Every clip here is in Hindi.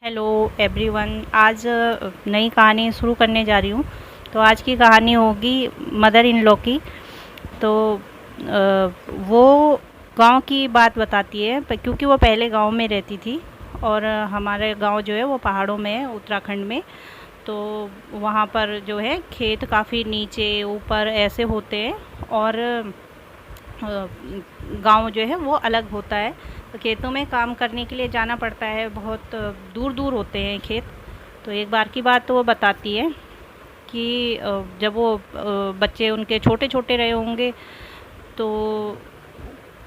Hello everyone. आज नई कहानी शुरू करने जा रही हूँ। तो आज की कहानी होगी मदर इन लॉ की। तो वो गांव की बात बताती है क्योंकि वो पहले गांव में रहती थी और हमारे गांव जो है वो पहाड़ों में है, उत्तराखंड में। तो वहाँ पर जो है खेत काफ़ी नीचे ऊपर ऐसे होते हैं और गांव जो है वो अलग होता है। तो खेतों में काम करने के लिए जाना पड़ता है, बहुत दूर दूर होते हैं खेत। तो एक बार की बात तो वो बताती है कि जब वो बच्चे उनके छोटे छोटे रहे होंगे तो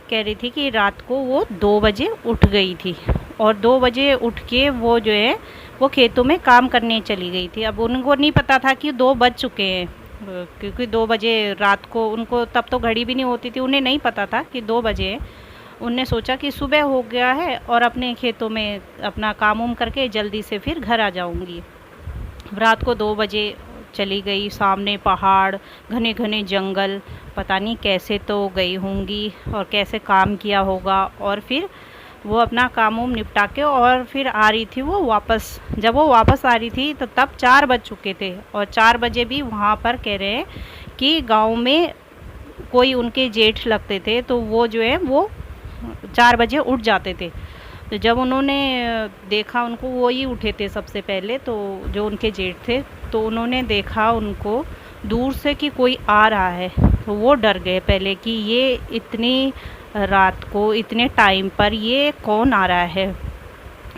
कह रही थी कि रात को वो 2 बजे उठ गई थी और 2 बजे उठ के वो जो है वो खेतों में काम करने चली गई थी। अब उनको नहीं पता था कि 2 बज चुके हैं, क्योंकि 2 बजे रात को उनको तब तो घड़ी भी नहीं होती थी, उन्हें नहीं पता था कि 2 बजे हैं। उनने सोचा कि सुबह हो गया है और अपने खेतों में अपना काम उम करके जल्दी से फिर घर आ जाऊंगी। रात को 2 बजे चली गई, सामने पहाड़, घने घने जंगल, पता नहीं कैसे तो गई होंगी और कैसे काम किया होगा। और फिर वो अपना काम उम निपटा के और फिर आ रही थी वो वापस। जब वो वापस आ रही थी तो तब 4 बज चुके थे और 4 बजे भी वहाँ पर कह रहे हैं कि गांव में कोई उनके जेठ लगते थे तो वो जो है वो 4 बजे उठ जाते थे। तो जब उन्होंने देखा, उनको वो ही उठे थे सबसे पहले, तो जो उनके जेठ थे, तो उन्होंने देखा उनको दूर से कि कोई आ रहा है। तो वो डर गए पहले कि ये इतनी रात को इतने टाइम पर ये कौन आ रहा है।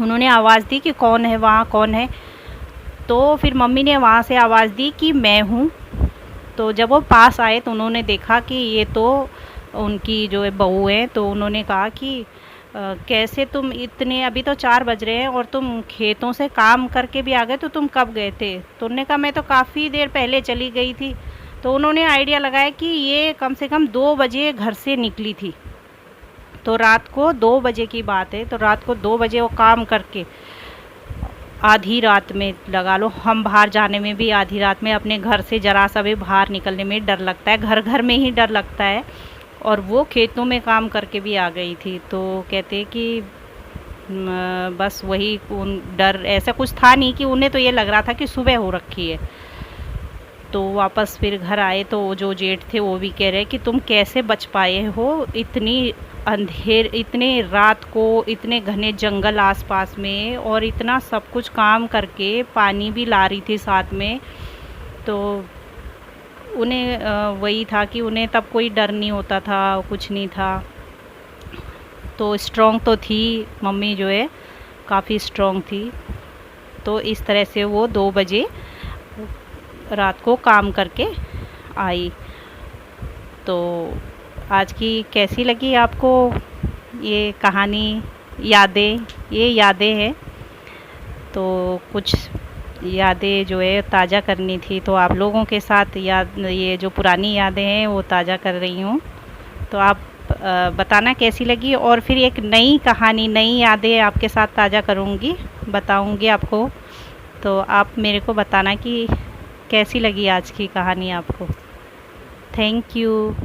उन्होंने आवाज़ दी कि कौन है वहाँ, कौन है। तो फिर मम्मी ने वहाँ से आवाज़ दी कि मैं हूँ। तो जब वो पास आए तो उन्होंने देखा कि ये तो उनकी जो है बहू है। तो उन्होंने कहा कि कैसे तुम इतने, अभी तो 4 बज रहे हैं और तुम खेतों से काम करके भी आ गए, तो तुम कब गए थे। तो उन्होंने कहा मैं तो काफ़ी देर पहले चली गई थी। तो उन्होंने आइडिया लगाया कि ये कम से कम 2 बजे घर से निकली थी। तो रात को 2 बजे की बात है। तो रात को 2 बजे वो काम करके आधी रात में, लगा लो हम बाहर जाने में भी आधी रात में, अपने घर से ज़रा सा भी बाहर निकलने में डर लगता है, घर घर में ही डर लगता है, और वो खेतों में काम करके भी आ गई थी। तो कहते कि बस वही उन डर ऐसा कुछ था नहीं, कि उन्हें तो ये लग रहा था कि सुबह हो रखी है। तो वापस फिर घर आए तो जो जेठ थे वो भी कह रहे कि तुम कैसे बच पाए हो इतनी इतने रात को, इतने घने जंगल आसपास में, और इतना सब कुछ काम करके, पानी भी ला रही थी साथ में। तो उन्हें वही था कि उन्हें तब कोई डर नहीं होता था, कुछ नहीं था। तो स्ट्रॉन्ग तो थी मम्मी, जो है काफ़ी स्ट्रॉन्ग थी। तो इस तरह से वो 2 बजे रात को काम करके आई। तो आज की कैसी लगी आपको ये कहानी, यादें, ये यादें हैं। तो कुछ यादें जो है ताज़ा करनी थी, तो आप लोगों के साथ याद, ये जो पुरानी यादें हैं वो ताज़ा कर रही हूँ। तो आप बताना कैसी लगी, और फिर एक नई कहानी, नई यादें आपके साथ ताज़ा करूँगी, बताऊँगी आपको। तो आप मेरे को बताना कि कैसी लगी आज की कहानी आपको। Thank you.